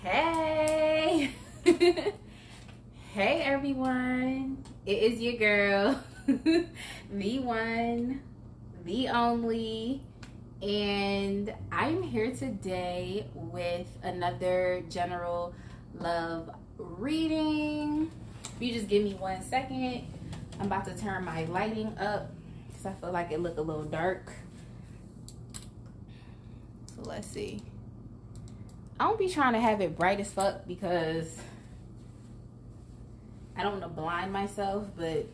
Hey, hey everyone, it is your girl, the one, the only, and I'm here today with another general love reading. If you just give me 1 second, I'm about to turn my lighting up because I feel like it look a little dark. So let's see. I don't be trying to have it bright as fuck because I don't want to blind myself, but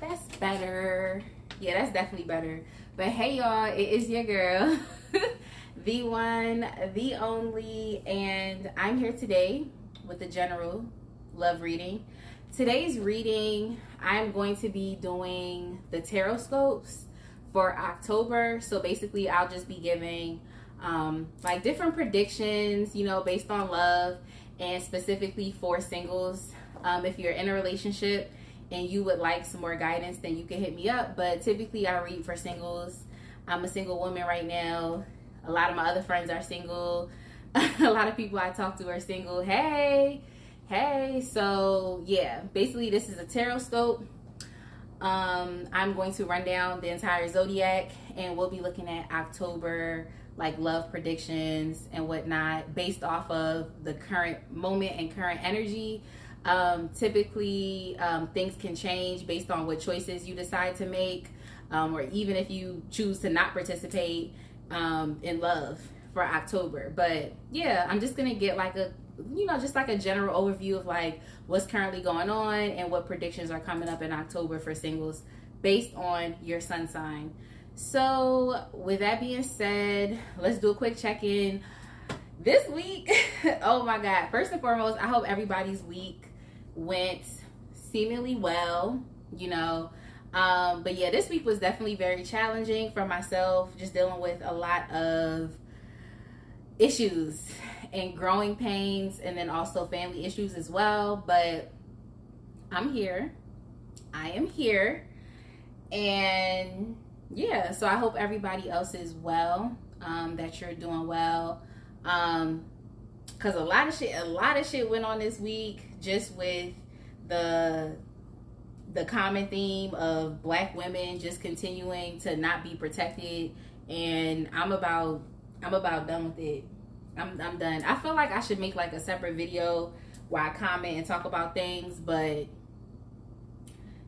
that's better. Yeah, that's definitely better. But hey y'all, it is your girl, the one, the only, and I'm here today with the general love reading. Today's reading, I'm going to be doing the TAROTSCOPES for October. So basically I'll just be giving like different predictions, you know, based on love, and specifically for singles. If you're in a relationship and you would like some more guidance, then you can hit me up. But typically I read for singles. I'm a single woman right now. A lot of my other friends are single. A lot of people I talk to are single. Hey, so yeah, basically this is a TAROTSCOPE. I'm going to run down the entire zodiac, and we'll be looking at October, like love predictions and whatnot, based off of the current moment and current energy. Typically things can change based on what choices you decide to make, or even if you choose to not participate in love for October. But yeah, I'm just gonna get like a, you know, just like a general overview of like what's currently going on and what predictions are coming up in October for singles based on your sun sign. So with that being said, let's do a quick check-in this week. Oh my God. First and foremost, I hope everybody's week went seemingly well, you know. But yeah, this week was definitely very challenging for myself, just dealing with a lot of issues and growing pains, and then also family issues as well. But I'm here. I am here. And yeah, so I hope everybody else is well, that you're doing well. Cause a lot of shit went on this week, just with the common theme of Black women just continuing to not be protected, and I'm about done with it. I'm done. I feel like I should make like a separate video where I comment and talk about things, but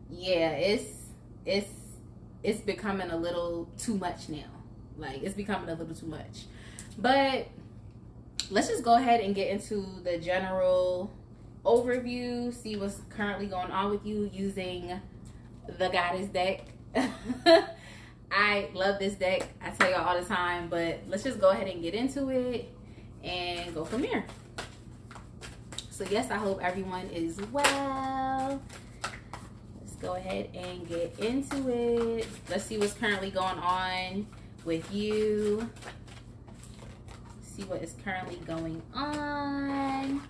yeah, it's becoming a little too much now. Like, it's becoming a little too much. But let's just go ahead and get into the general overview, see what's currently going on with you using the Goddess deck. I love this deck. I tell y'all all the time, but let's just go ahead and get into it and go from there. So yes, I hope everyone is well. Let's go ahead and get into it. Let's see what's currently going on with you. See what is currently going on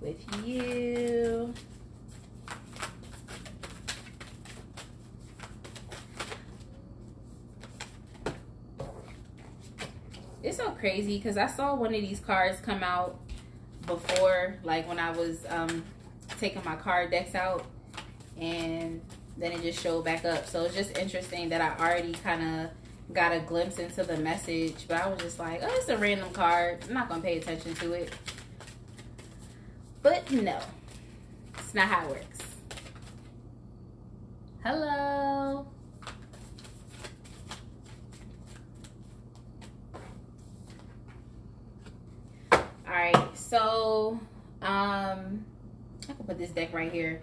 with you. It's so crazy because I saw one of these cards come out before, like when I was taking my card decks out, and then it just showed back up. So it's just interesting that I already kind of got a glimpse into the message, but I was just like, oh, it's a random card. I'm not going to pay attention to it. But no, it's not how it works. Hello. Alright, so I can put this deck right here.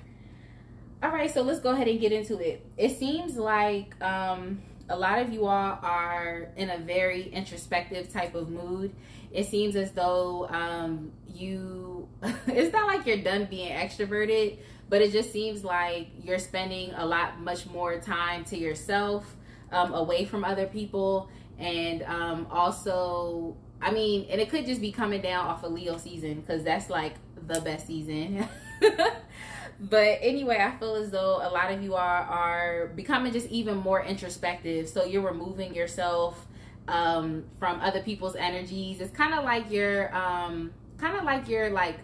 Alright, so let's go ahead and get into it. It seems like a lot of you all are in a very introspective type of mood. It seems as though it's not like you're done being extroverted, but it just seems like you're spending much more time to yourself, away from other people, and also, I mean, and it could just be coming down off of Leo season, because that's like the best season. But anyway, I feel as though a lot of you are becoming just even more introspective. So you're removing yourself from other people's energies. It's kind of like you're like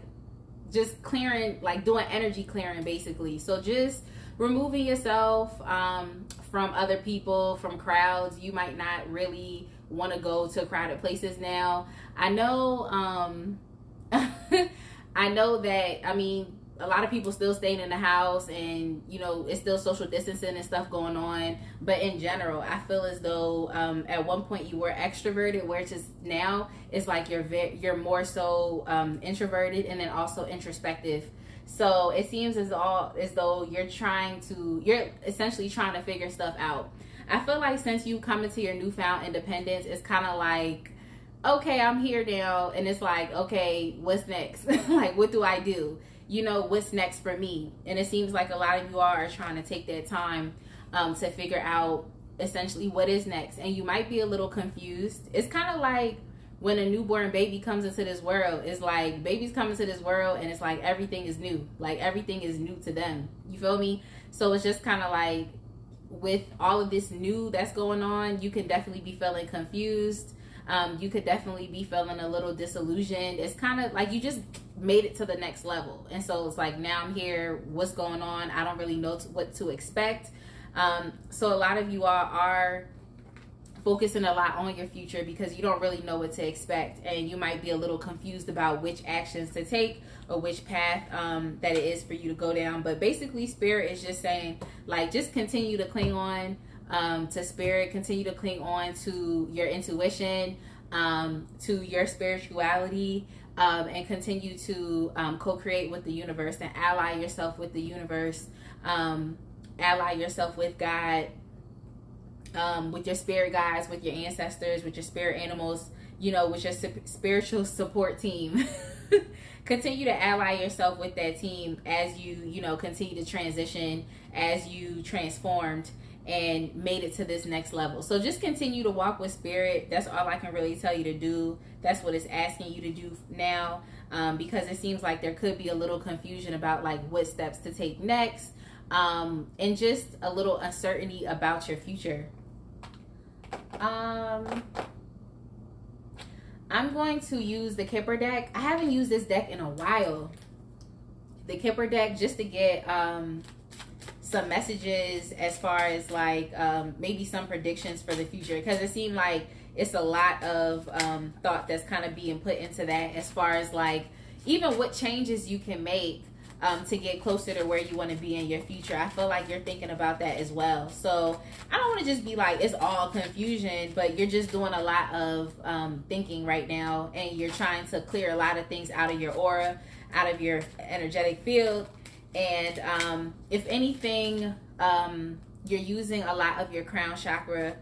just clearing, like doing energy clearing basically. So just removing yourself from other people, from crowds. You might not really want to go to crowded places now. I know I know that, I mean, a lot of people still staying in the house, and you know, it's still social distancing and stuff going on, but in general I feel as though at one point you were extroverted, where just now it's like you're more so introverted, and then also introspective. So it seems as though you're essentially trying to figure stuff out. I feel like since you come into your newfound independence, it's kind of like, okay, I'm here now, and it's like, okay, what's next? Like, what do I do? You know, what's next for me? And it seems like a lot of you all are trying to take that time to figure out essentially what is next. And you might be a little confused. It's kind of like when a newborn baby comes into this world. It's like babies come into this world, and it's like everything is new. Like everything is new to them. You feel me? So it's just kind of like with all of this new that's going on, you can definitely be feeling confused. You could definitely be feeling a little disillusioned. It's kind of like you just made it to the next level, and so it's like, now I'm here, what's going on? I don't really know what to expect. So a lot of you all are focusing a lot on your future because you don't really know what to expect, and you might be a little confused about which actions to take or which path that it is for you to go down. But basically Spirit is just saying, like, just continue to cling on to Spirit, continue to cling on to your intuition, to your spirituality, and continue to co-create with the universe and ally yourself with the universe, ally yourself with God, with your spirit guides, with your ancestors, with your spirit animals, you know, with your spiritual support team. Continue to ally yourself with that team as you know, continue to transition, as you transformed and made it to this next level. So just continue to walk with Spirit. That's all I can really tell you to do. That's what it's asking you to do now, because it seems like there could be a little confusion about like what steps to take next, and just a little uncertainty about your future. I'm going to use the Kipper deck. I haven't used this deck in a while. The Kipper deck, just to get some messages as far as like maybe some predictions for the future, because it seemed like it's a lot of thought that's kind of being put into that, as far as like even what changes you can make to get closer to where you want to be in your future. I feel like you're thinking about that as well. So I don't want to just be like it's all confusion, but you're just doing a lot of thinking right now, and you're trying to clear a lot of things out of your aura, out of your energetic field. And if anything, you're using a lot of your crown chakra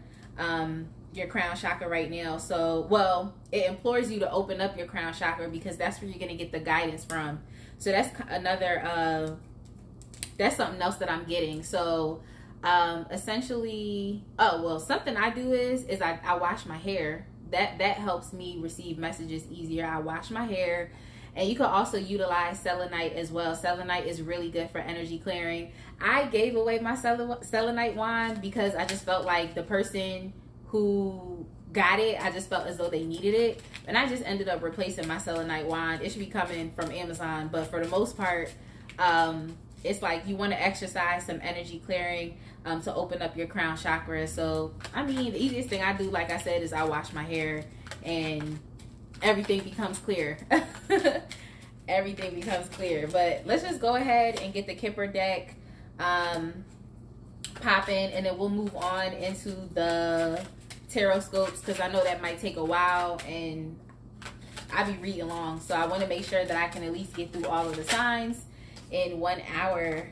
right now. So, well, it implores you to open up your crown chakra, because that's where you're going to get the guidance from. So that's another, that's something else that I'm getting. So essentially, something I do is I wash my hair. That helps me receive messages easier. I wash my hair. And you can also utilize selenite as well. Selenite is really good for energy clearing. I gave away my selenite wand because I just felt like the person who got it, I just felt as though they needed it. And I just ended up replacing my selenite wand. It should be coming from Amazon. But for the most part, it's like you want to exercise some energy clearing to open up your crown chakra. So, I mean, the easiest thing I do, like I said, is I wash my hair and everything becomes clear. Everything becomes clear. But let's just go ahead and get the Kipper deck popping, and then we'll move on into the TAROTSCOPES, because I know that might take a while and I be reading long, so I want to make sure that I can at least get through all of the signs in 1 hour.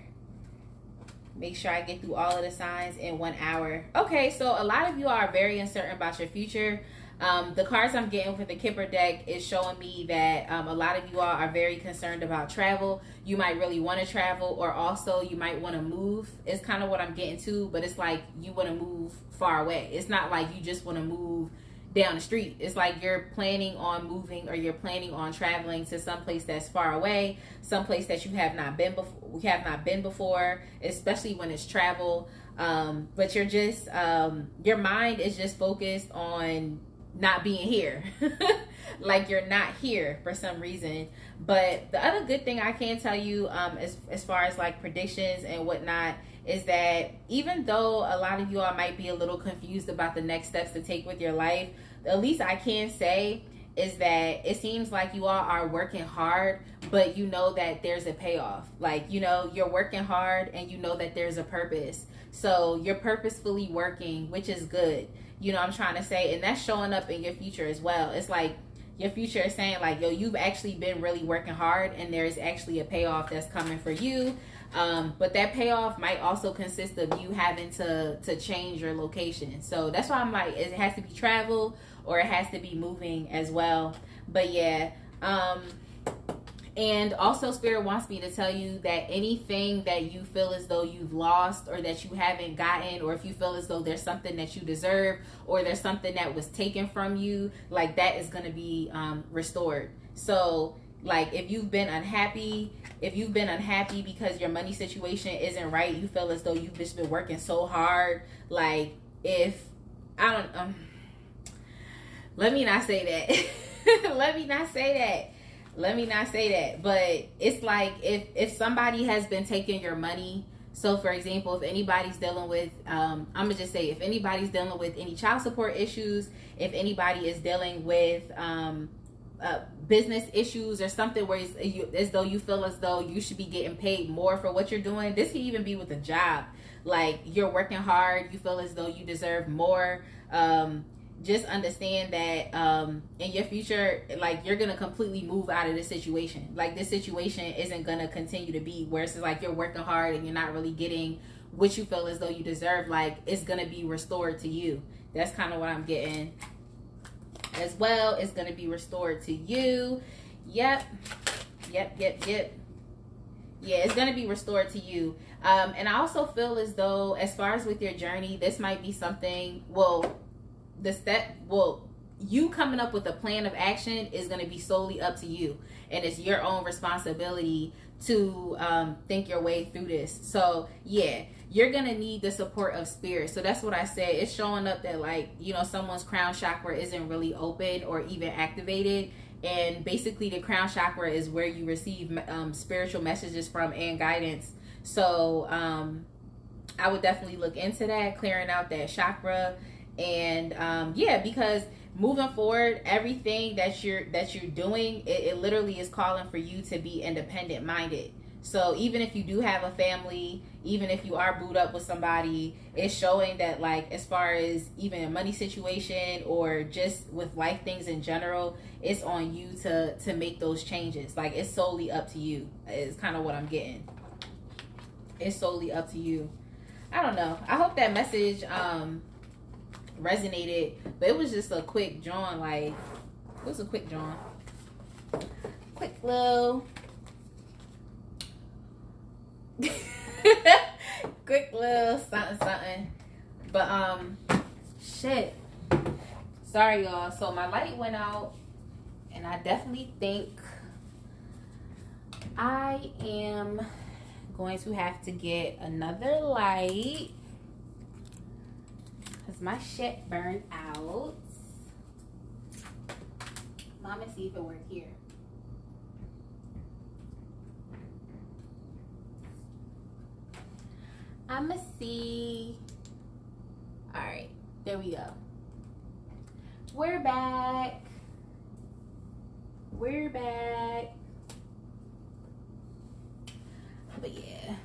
Make sure I get through all of the signs in 1 hour. Okay, so a lot of you are very uncertain about your future. The cards I'm getting for the Kipper deck is showing me that a lot of you all are very concerned about travel. You might really want to travel, or also you might want to move. It's kind of what I'm getting to, but it's like you want to move far away. It's not like you just want to move down the street. It's like you're planning on moving, or you're planning on traveling to some place that's far away, some place that you have not been before, especially when it's travel. But you're just your mind is just focused on not being here. Like you're not here for some reason. But the other good thing I can tell you, as far as like predictions and whatnot, is that even though a lot of you all might be a little confused about the next steps to take with your life, the least I can say is that it seems like you all are working hard, but you know that there's a payoff. Like, you know, you're working hard and you know that there's a purpose. So you're purposefully working, which is good. You know what I'm trying to say? And that's showing up in your future as well. It's like your future is saying like, yo, you've actually been really working hard and there's actually a payoff that's coming for you. But that payoff might also consist of you having to change your location. So that's why I'm like, it has to be travel or it has to be moving as well. But yeah, and also Spirit wants me to tell you that anything that you feel as though you've lost or that you haven't gotten, or if you feel as though there's something that you deserve or there's something that was taken from you, like that is going to be restored. So like if you've been unhappy because your money situation isn't right, you feel as though you've just been working so hard. Like if I don't let me not say that. Let me not say that. But it's like if somebody has been taking your money. So for example, if anybody's dealing with, I'm gonna just say, if anybody's dealing with any child support issues, if anybody is dealing with business issues or something where it's as though you feel as though you should be getting paid more for what you're doing. This can even be with a job. Like you're working hard, you feel as though you deserve more. Just understand that in your future, like you're gonna completely move out of this situation. Like this situation isn't gonna continue to be where it's like you're working hard and you're not really getting what you feel as though you deserve. Like it's gonna be restored to you. That's kind of what I'm getting as well. It's gonna be restored to you. Yep. Yeah, it's gonna be restored to you. And I also feel as though, as far as with your journey, this might be something, you coming up with a plan of action is going to be solely up to you, and it's your own responsibility to think your way through this. So yeah, you're going to need the support of Spirit. So that's what I said. It's showing up that, like, you know, someone's crown chakra isn't really open or even activated, and basically the crown chakra is where you receive spiritual messages from and guidance. So I would definitely look into that, clearing out that chakra. And yeah, because moving forward, everything that you're doing, it literally is calling for you to be independent minded. So even if you do have a family, even if you are booed up with somebody, it's showing that, like, as far as even a money situation or just with life things in general, it's on you to make those changes. Like it's solely up to you is kind of what I'm getting. It's solely up to you. I don't know. I hope that message resonated, but it was just a quick John. Like it was a quick John, quick little quick little something. But shit, sorry y'all. So my light went out, and I definitely think I am going to have to get another light. My shit burned out. Mama, see if it worked here. I'ma see. All right, there we go. We're back. But yeah,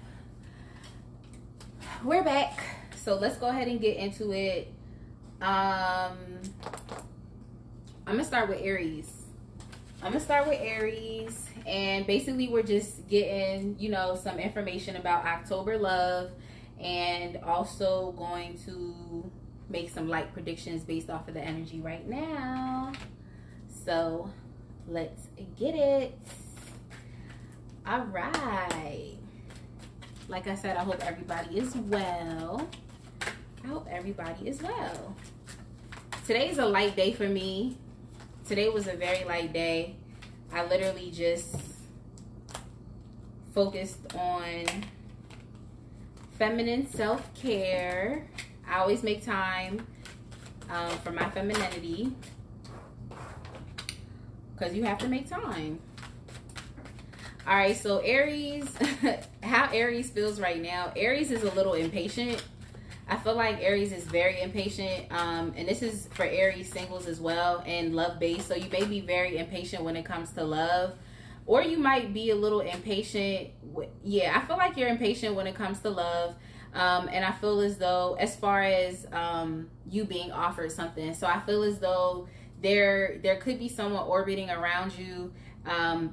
we're back. So let's go ahead and get into it. I'm gonna start with Aries. And basically we're just getting, you know, some information about October love, and also going to make some light predictions based off of the energy right now. So let's get it. All right. Like I said, I hope everybody is well. Today's a light day for me. Today was a very light day. I literally just focused on feminine self-care. I always make time for my femininity. because you have to make time. All right, so Aries, how Aries feels right now. Aries is a little impatient. I feel like Aries is very impatient, and this is for Aries singles as well, and love-based. So you may be very impatient when it comes to love, or you might be a little impatient. Yeah, I feel like you're impatient when it comes to love, and I feel as though, as far as you being offered something, so I feel as though there could be someone orbiting around you.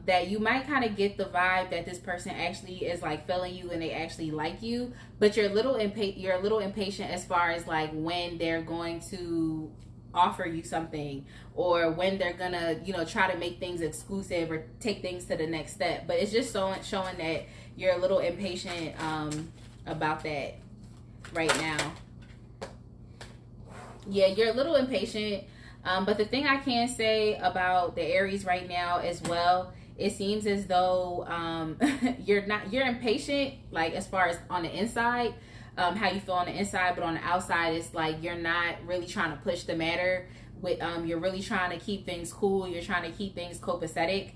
That you might kind of get the vibe that this person actually is like feeling you and they actually like you, but you're a little impatient as far as like when they're going to offer you something, or when they're gonna, you know, try to make things exclusive or take things to the next step. But it's just showing that you're a little impatient about that right now. Yeah, you're a little impatient. But the thing I can say about the Aries right now as well, it seems as though you're impatient, like as far as on the inside, how you feel on the inside, but on the outside, it's like you're not really trying to push the matter. You're really trying to keep things cool. You're trying to keep things copacetic.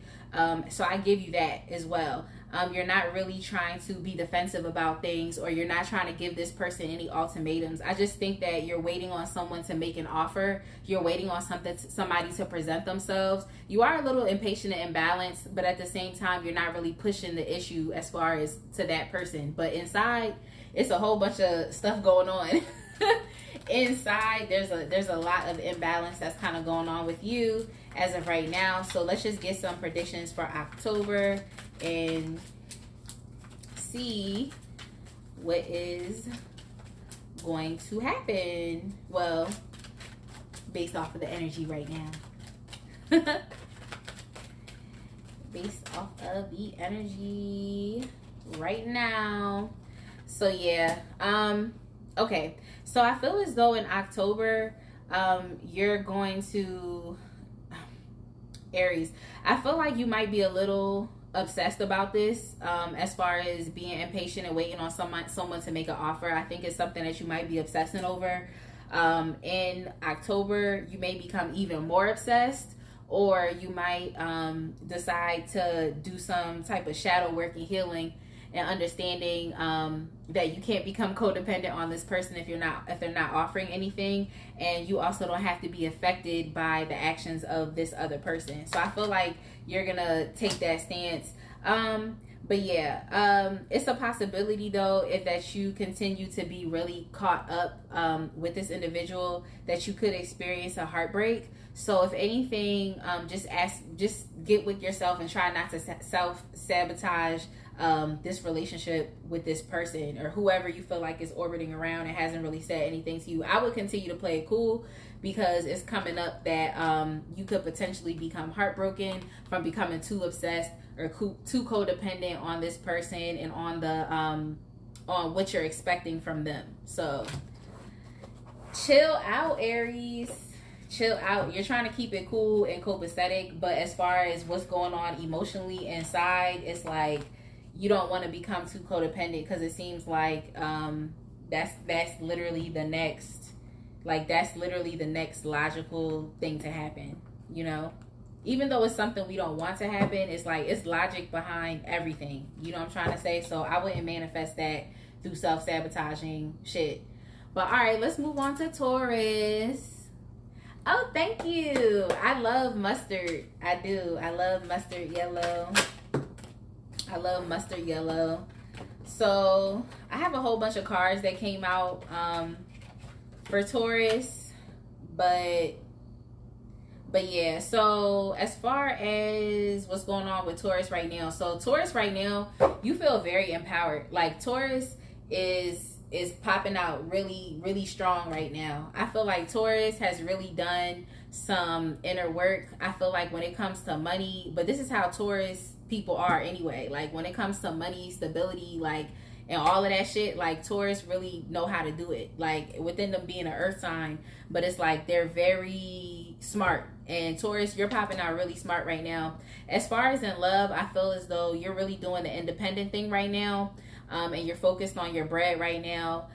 So I give you that as well. You're not really trying to be defensive about things, or you're not trying to give this person any ultimatums. I just think that you're waiting on someone to make an offer. You're waiting on somebody to present themselves. You are a little impatient and imbalanced, but at the same time, you're not really pushing the issue as far as to that person. But inside, it's a whole bunch of stuff going on. Inside, there's a lot of imbalance that's kind of going on with you as of right now. So let's just get some predictions for October and see what is going to happen. Well, based off of the energy right now. Based off of the energy right now. So yeah, okay. So I feel as though in October, you're going to, Aries, I feel like you might be a little obsessed about this, as far as being impatient and waiting on someone to make an offer. I think it's something that you might be obsessing over. In October, you may become even more obsessed, or you might decide to do some type of shadow work and healing and understanding that you can't become codependent on this person if they're not offering anything, and you also don't have to be affected by the actions of this other person. So I feel like you're gonna take that stance. But yeah, it's a possibility though, if that you continue to be really caught up with this individual, that you could experience a heartbreak. So if anything, just get with yourself and try not to self-sabotage this relationship with this person, or whoever you feel like is orbiting around and hasn't really said anything to you. I would continue to play it cool, because it's coming up that you could potentially become heartbroken from becoming too obsessed or too codependent on this person and on the on what you're expecting from them. So chill out, Aries. Chill out. You're trying to keep it cool and copacetic, but as far as what's going on emotionally inside, it's like you don't want to become too codependent, because it seems like that's literally the next, logical thing to happen, you know? Even though it's something we don't want to happen, it's like it's logic behind everything. You know what I'm trying to say? So I wouldn't manifest that through self-sabotaging shit. But all right, let's move on to Taurus. Oh, thank you. I love mustard. I do. I love mustard yellow. I love mustard yellow. So I have a whole bunch of cards that came out for Taurus, but yeah. So as far as what's going on with Taurus right now, so Taurus right now, you feel very empowered. Like Taurus is popping out really, really strong right now. I feel like Taurus has really done some inner work. I feel like when it comes to money, but this is how Taurus people are anyway. Like when it comes to money, stability, like, and all of that shit, like Taurus really know how to do it. Like within them being an earth sign, but it's like they're very smart. And Taurus, you're popping out really smart right now. As far as in love, I feel as though you're really doing the independent thing right now. And you're focused on your bread right now.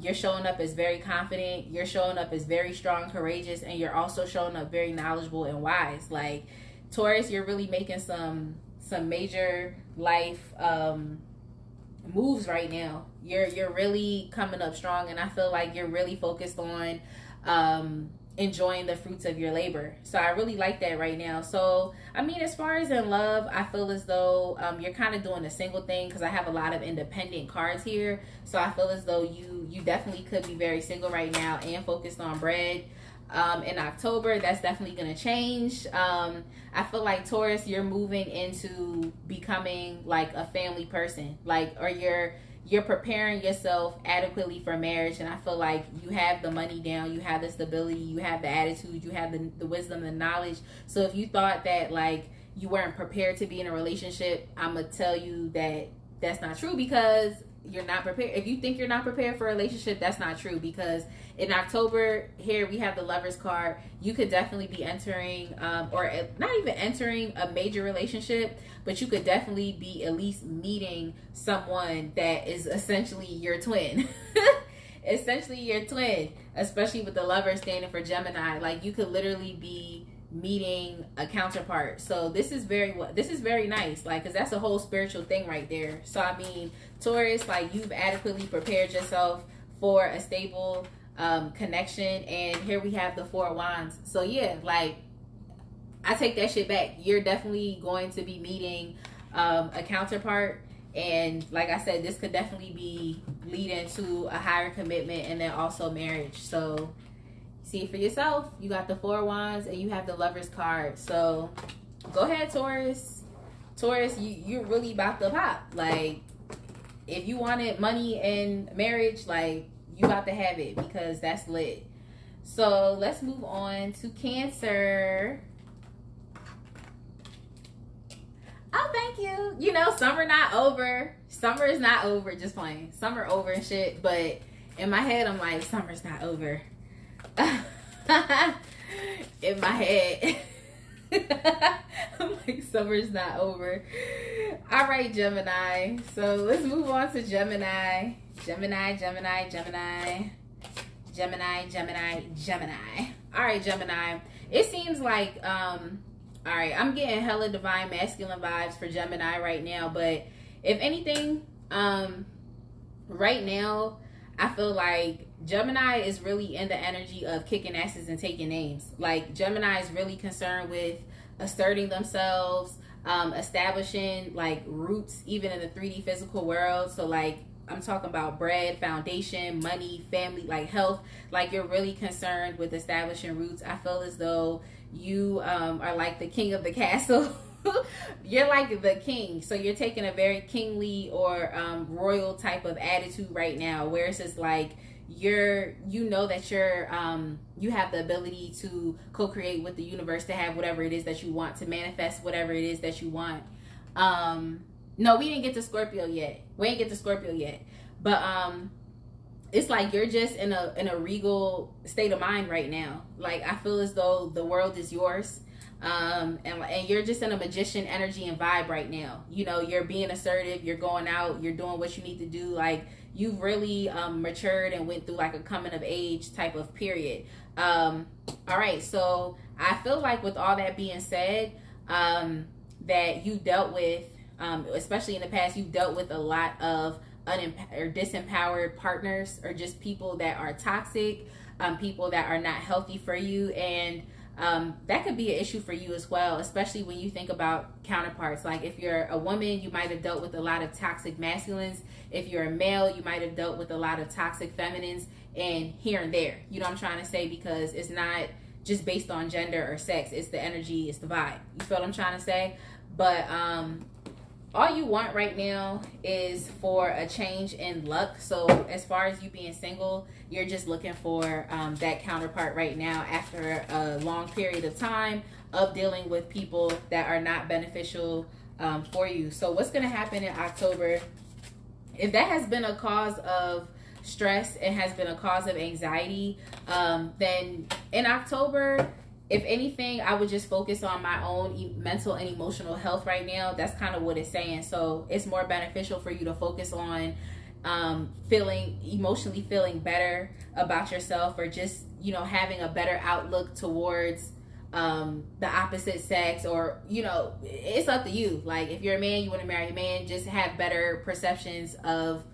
You're showing up as very confident. You're showing up as very strong, courageous, and you're also showing up very knowledgeable and wise. Like Taurus, you're really making some major life moves right now. You're really coming up strong, and I feel like you're really focused on enjoying the fruits of your labor. So I really like that right now. So I mean, as far as in love, I feel as though you're kind of doing a single thing, because I have a lot of independent cards here. So I feel as though you definitely could be very single right now and focused on bread. In October, that's definitely going to change. I feel like Taurus, you're moving into becoming like a family person, like, or you're preparing yourself adequately for marriage. And I feel like you have the money down, you have the stability, you have the attitude, you have the wisdom, the knowledge. So if you thought that like you weren't prepared to be in a relationship, I'm gonna tell you that that's not true, because you're not prepared. If you think you're not prepared for a relationship, that's not true, because in October here we have the Lovers card. You could definitely be entering or not even entering a major relationship, but you could definitely be at least meeting someone that is essentially your twin. Essentially your twin, especially with the Lover standing for Gemini. Like, you could literally be meeting a counterpart. So this is very nice, like, because that's a whole spiritual thing right there. So I mean, Taurus, like, you've adequately prepared yourself for a stable connection. And here we have the Four of Wands. So yeah, like, I take that shit back. You're definitely going to be meeting a counterpart, and like I said, this could definitely be leading to a higher commitment and then also marriage. So see it for yourself. You got the Four of Wands and you have the Lovers card. So go ahead, Taurus. Taurus, you're really about to pop. Like, if you wanted money and marriage, like, you about to have it, because that's lit. So let's move on to Cancer. Oh, thank you. You know, summer not over. Summer is not over. Just playing. Summer over and shit. But in my head, I'm like, summer's not over. In my head, I'm like, summer's not over. All right, Gemini. So let's move on to Gemini. Gemini. All right, Gemini. It seems like all right, I'm getting hella divine masculine vibes for Gemini right now. But if anything, right now, I feel like Gemini is really in the energy of kicking asses and taking names. Like, Gemini is really concerned with asserting themselves, establishing like roots even in the 3D physical world. So like, I'm talking about bread, foundation, money, family, like health. Like, you're really concerned with establishing roots. I feel as though you are like the king of the castle. You're like the king. So you're taking a very kingly or royal type of attitude right now, where it's just like you know that you have the ability to co-create with the universe, to have whatever it is that you want, to manifest whatever it is that you want. No, we didn't get to Scorpio yet. But it's like you're just in a regal state of mind right now. Like, I feel as though the world is yours. And you're just in a magician energy and vibe right now. You know, you're being assertive, you're going out, you're doing what you need to do. Like, you've really matured and went through like a coming of age type of period. All right, so I feel like with all that being said, that you dealt with, especially in the past, you've dealt with a lot of disempowered partners, or just people that are toxic, people that are not healthy for you. And that could be an issue for you as well, especially when you think about counterparts. Like, if you're a woman, you might have dealt with a lot of toxic masculines. If you're a male, you might have dealt with a lot of toxic feminines, and here and there. You know what I'm trying to say? Because it's not just based on gender or sex. It's the energy, it's the vibe. You feel what I'm trying to say? But all you want right now is for a change in luck. So as far as you being single, you're just looking for that counterpart right now, after a long period of time of dealing with people that are not beneficial for you. So what's going to happen in October? If that has been a cause of stress, it has been a cause of anxiety, then in October, if anything, I would just focus on my own mental and emotional health right now. That's kind of what it's saying. So it's more beneficial for you to focus on emotionally feeling better about yourself, or just, you know, having a better outlook towards the opposite sex, or you know, it's up to you. Like if you're a man, you want to marry a man, just have better perceptions of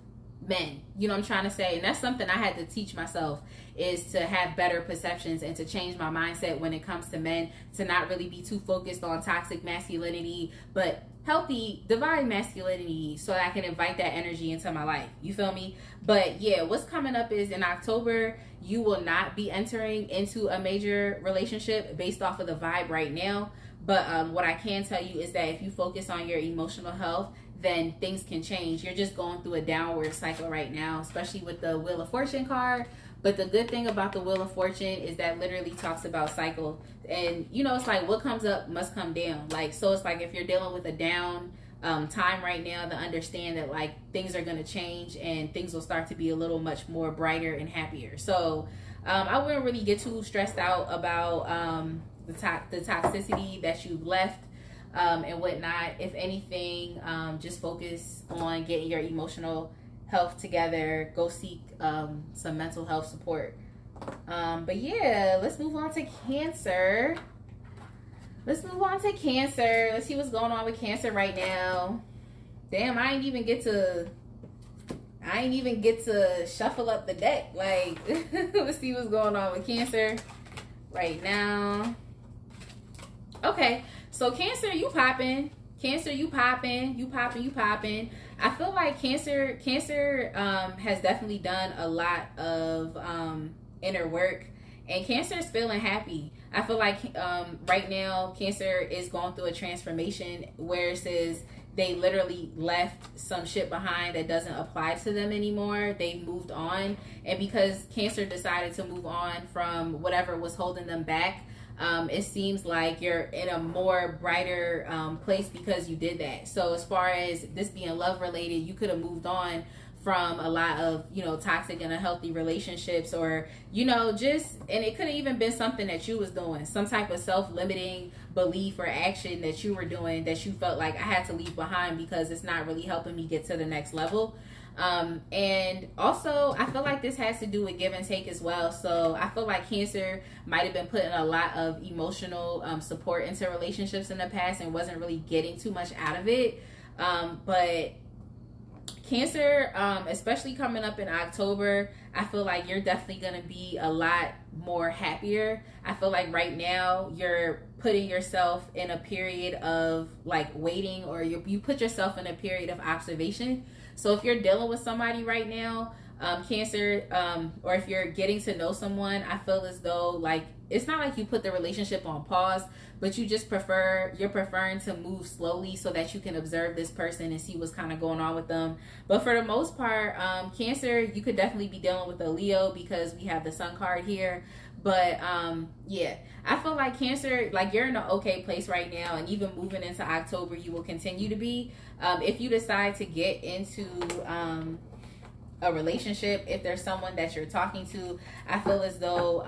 men. You know what I'm trying to say? And that's something I had to teach myself, is to have better perceptions and to change my mindset when it comes to men, to not really be too focused on toxic masculinity, but healthy divine masculinity, so I can invite that energy into my life. You feel me? But yeah, what's coming up is in October, you will not be entering into a major relationship based off of the vibe right now. But what I can tell you is that if you focus on your emotional health, then things can change. You're just going through a downward cycle right now, especially with the Wheel of Fortune card. But the good thing about the Wheel of Fortune is that literally talks about cycle. And, you know, it's like what comes up must come down. Like, so it's like if you're dealing with a down time right now, to understand that, like, things are going to change and things will start to be a little much more brighter and happier. So I wouldn't really get too stressed out about the toxicity that you've left and whatnot. If anything, just focus on getting your emotional health together. Go seek some mental health support. But yeah, let's move on to Cancer. Let's see what's going on with Cancer right now. Damn, I ain't even get to shuffle up the deck. Like, let's see what's going on with Cancer right now. Okay, so Cancer, you popping. Cancer, you popping. I feel like Cancer has definitely done a lot of inner work, and Cancer is feeling happy. I feel like right now Cancer is going through a transformation where it says they literally left some shit behind that doesn't apply to them anymore. They've moved on, and because Cancer decided to move on from whatever was holding them back, it seems like you're in a more brighter place because you did that. So as far as this being love related, you could have moved on from a lot of, you know, toxic and unhealthy relationships, or, you know, just, and it could have even been something that you was doing, some type of self-limiting belief or action that you were doing that you felt like I had to leave behind because it's not really helping me get to the next level. And also I feel like this has to do with give and take as well. So I feel like Cancer might have been putting a lot of emotional support into relationships in the past and wasn't really getting too much out of it. But Cancer, especially coming up in October, I feel like you're definitely going to be a lot more happier. I feel like right now you're putting yourself in a period of like waiting, or you put yourself in a period of observation. So if you're dealing with somebody right now, Cancer, or if you're getting to know someone, I feel as though like it's not like you put the relationship on pause, but you're preferring to move slowly so that you can observe this person and see what's kind of going on with them. But for the most part, Cancer, you could definitely be dealing with a Leo because we have the Sun card here. But yeah, I feel like Cancer, like you're in an okay place right now, and even moving into October, you will continue to be. If you decide to get into a relationship, if there's someone that you're talking to, I feel as though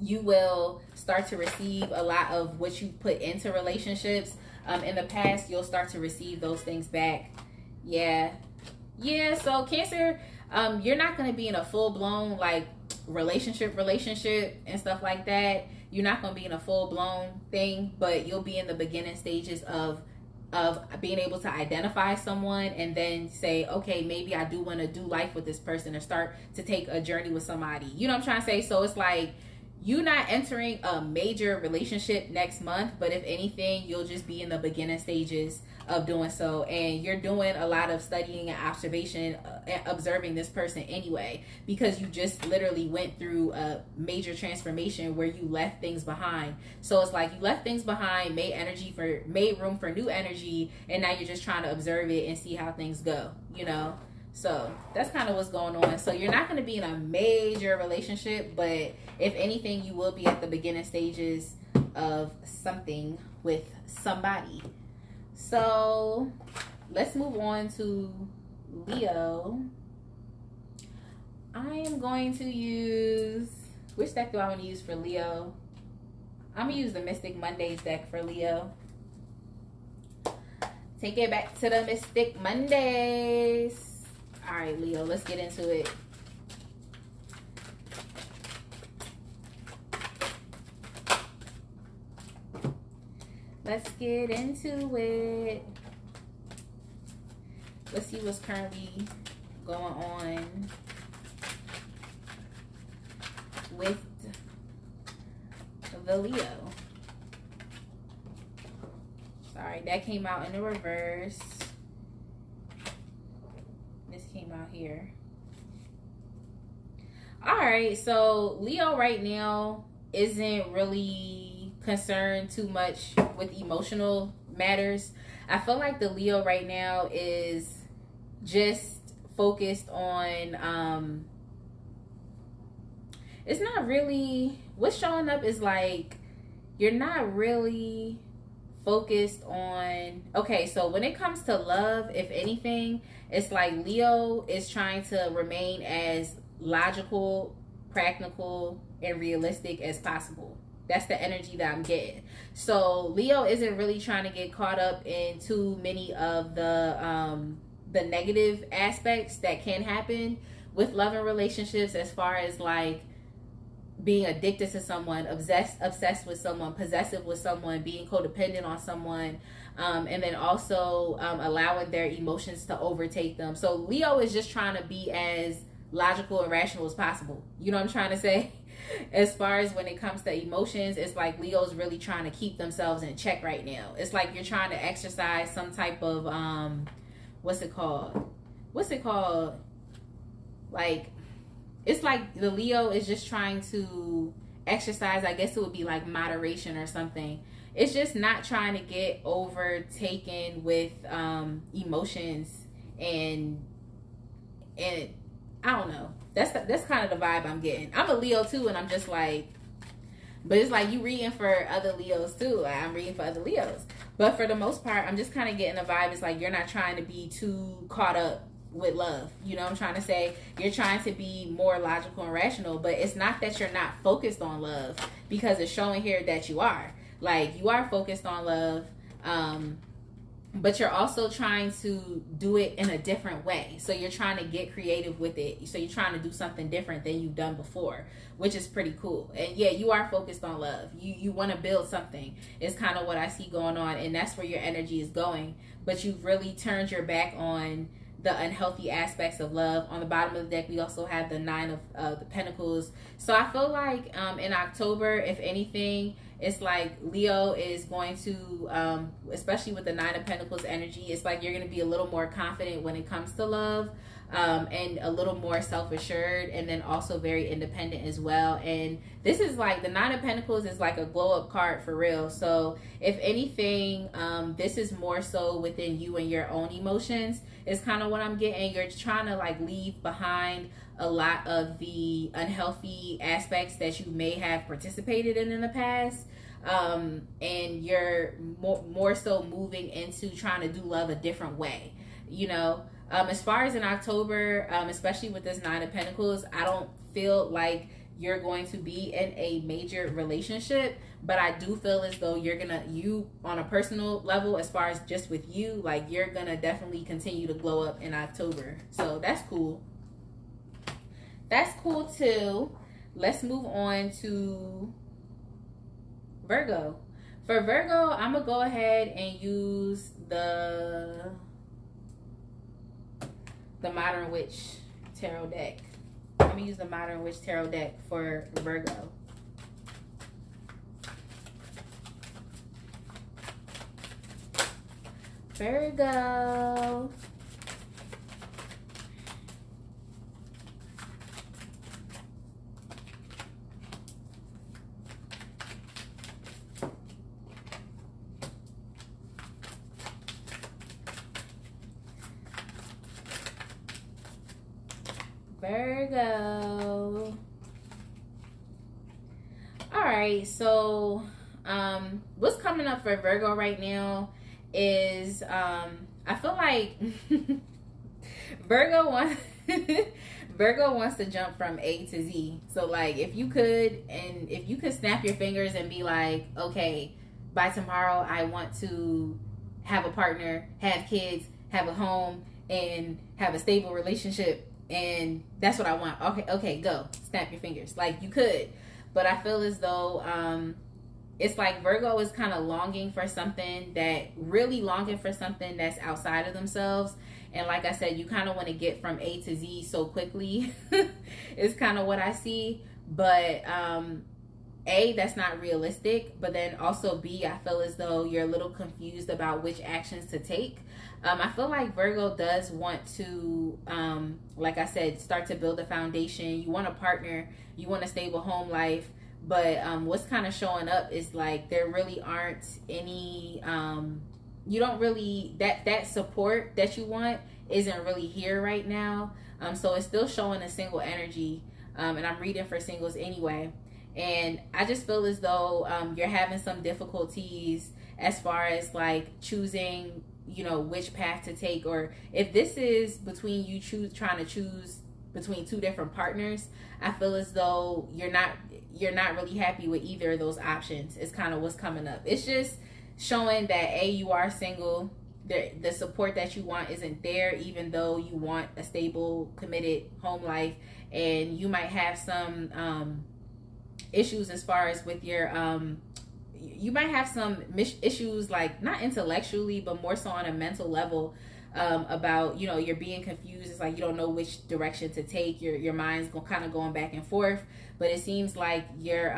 you will start to receive a lot of what you put into relationships in the past. You'll start to receive those things back. Yeah, so Cancer, you're not going to be in a full-blown like relationship and stuff like that. You're not going to be in a full-blown thing, but you'll be in the beginning stages of being able to identify someone and then say, okay, maybe I do want to do life with this person, or start to take a journey with somebody. You know what I'm trying to say? So it's like you're not entering a major relationship next month, but if anything, you'll just be in the beginning stages of doing so. And you're doing a lot of studying and observation, observing this person anyway, because you just literally went through a major transformation where you left things behind. So it's like you left things behind, made room for new energy, and now you're just trying to observe it and see how things go, you know? So that's kind of what's going on. So you're not going to be in a major relationship, but if anything, you will be at the beginning stages of something with somebody. So let's move on to Leo. I am going to use, which deck do I want to use for Leo? I'm going to use the Mystic Mondays deck for Leo. Take it back to the Mystic Mondays. All right, Leo, let's get into it. let's get into it. Let's see what's currently going on with the Leo. Sorry, that came out in the reverse. This came out here. All right, so Leo right now isn't really concerned too much with emotional matters. I feel like the Leo right now is just focused on it's not really, what's showing up is like you're not really focused on, okay, so when it comes to love, if anything, it's like Leo is trying to remain as logical, practical, and realistic as possible. That's the energy that I'm getting. So Leo isn't really trying to get caught up in too many of the negative aspects that can happen with love and relationships, as far as like being addicted to someone, obsessed with someone, possessive with someone, being codependent on someone, and then also allowing their emotions to overtake them. So Leo is just trying to be as logical and rational as possible. You know what I'm trying to say? As far as when it comes to emotions, it's like Leo's really trying to keep themselves in check right now. It's like you're trying to exercise some type of what's it called? Like, it's like the Leo is just trying to exercise, I guess it would be like moderation or something. It's just not trying to get overtaken with emotions and I don't know. That's kind of the vibe I'm getting. I'm a Leo too, and I'm just like, but it's like you reading for other Leos too. Like, I'm reading for other Leos. But for the most part, I'm just kind of getting the vibe. It's like you're not trying to be too caught up with love. You know what I'm trying to say? You're trying to be more logical and rational, but it's not that you're not focused on love, because it's showing here that you are. Like, you are focused on love, but you're also trying to do it in a different way. So you're trying to get creative with it. So you're trying to do something different than you've done before, which is pretty cool. And yeah, you are focused on love. You want to build something. It's kind of what I see going on, and that's where your energy is going. But you've really turned your back on the unhealthy aspects of love. On the bottom of the deck, we also have the 9 of the Pentacles. So I feel like in October, if anything, it's like Leo is going to, especially with the 9 of Pentacles energy, it's like you're going to be a little more confident when it comes to love, and a little more self-assured, and then also very independent as well. And this is like, the 9 of Pentacles is like a glow-up card for real. So if anything, this is more so within you and your own emotions. It's kind of what I'm getting. You're trying to like leave behind a lot of the unhealthy aspects that you may have participated in the past, and you're more so moving into trying to do love a different way, you know. As far as in October, especially with this 9 of Pentacles, I don't feel like you're going to be in a major relationship, but I do feel as though you on a personal level, as far as just with you, like you're gonna definitely continue to glow up in October. So that's cool. That's cool too. Let's move on to Virgo. For Virgo, I'm gonna go ahead and use the Modern Witch Tarot deck. Let me use the Modern Witch Tarot deck for Virgo. Virgo. Virgo. All right, so what's coming up for Virgo right now is I feel like Virgo wants to jump from A to Z. So like if you could snap your fingers and be like, okay, by tomorrow I want to have a partner, have kids, have a home, and have a stable relationship, and that's what I want. Okay, go. Snap your fingers. Like, you could. But I feel as though it's like Virgo is kind of longing for something, that really longing for something that's outside of themselves. And like I said, you kind of want to get from A to Z so quickly. Is kind of what I see. But A, that's not realistic. But then also B, I feel as though you're a little confused about which actions to take. I feel like Virgo does want to, like I said, start to build a foundation. You want a partner. You want a stable home life. But what's kind of showing up is like there really aren't any, you don't really, that support that you want isn't really here right now. So it's still showing a single energy. And I'm reading for singles anyway. And I just feel as though you're having some difficulties as far as like choosing, you know, which path to take. Or if this is between you trying to choose between two different partners, I feel as though you're not really happy with either of those options. It's kind of what's coming up. It's just showing that A, you are single. The support that you want isn't there, even though you want a stable, committed home life. And you might have some issues as far as with your you might have some issues, like not intellectually but more so on a mental level, about, you know, you're being confused. It's like you don't know which direction to take. Your mind's kind of going back and forth. But it seems like your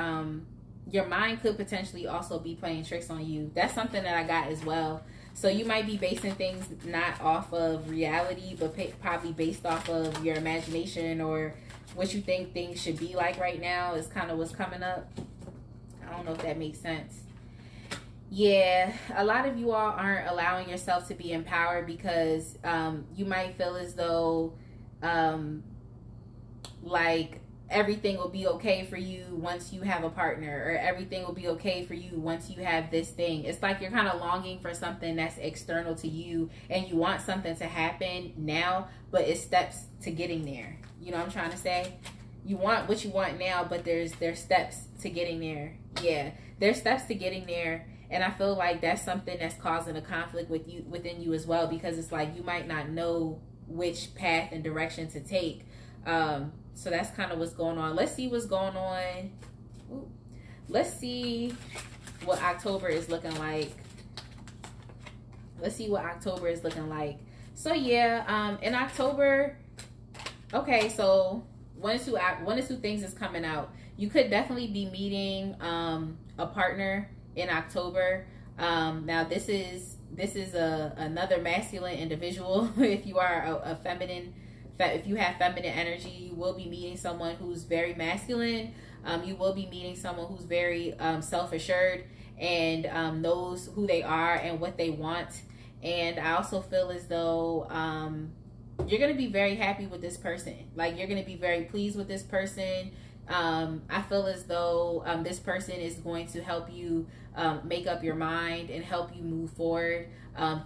mind could potentially also be playing tricks on you. That's something that I got as well. So you might be basing things not off of reality, but probably based off of your imagination or what you think things should be like right now is kind of what's coming up. I don't know if that makes sense. Yeah, a lot of you all aren't allowing yourself to be empowered because you might feel as though like everything will be okay for you once you have a partner, or everything will be okay for you once you have this thing. It's like you're kind of longing for something that's external to you, and you want something to happen now, but it's steps to getting there. You know what I'm trying to say? You want what you want now, but there's steps to getting there. Yeah, there's steps to getting there. And I feel like that's something that's causing a conflict within you as well, because it's like you might not know which path and direction to take. So that's kind of what's going on. Let's see what's going on. Ooh. Let's see what October is looking like. Let's see what October is looking like. So yeah, in October, okay, so one or two things is coming out. You could definitely be meeting a partner in October. Now this is another masculine individual. If you are a feminine, if you have feminine energy, you will be meeting someone who's very masculine. You will be meeting someone who's very self-assured and knows who they are and what they want. And I also feel as though you're going to be very happy with this person. Like, you're going to be very pleased with this person. I feel as though this person is going to help you make up your mind and help you move forward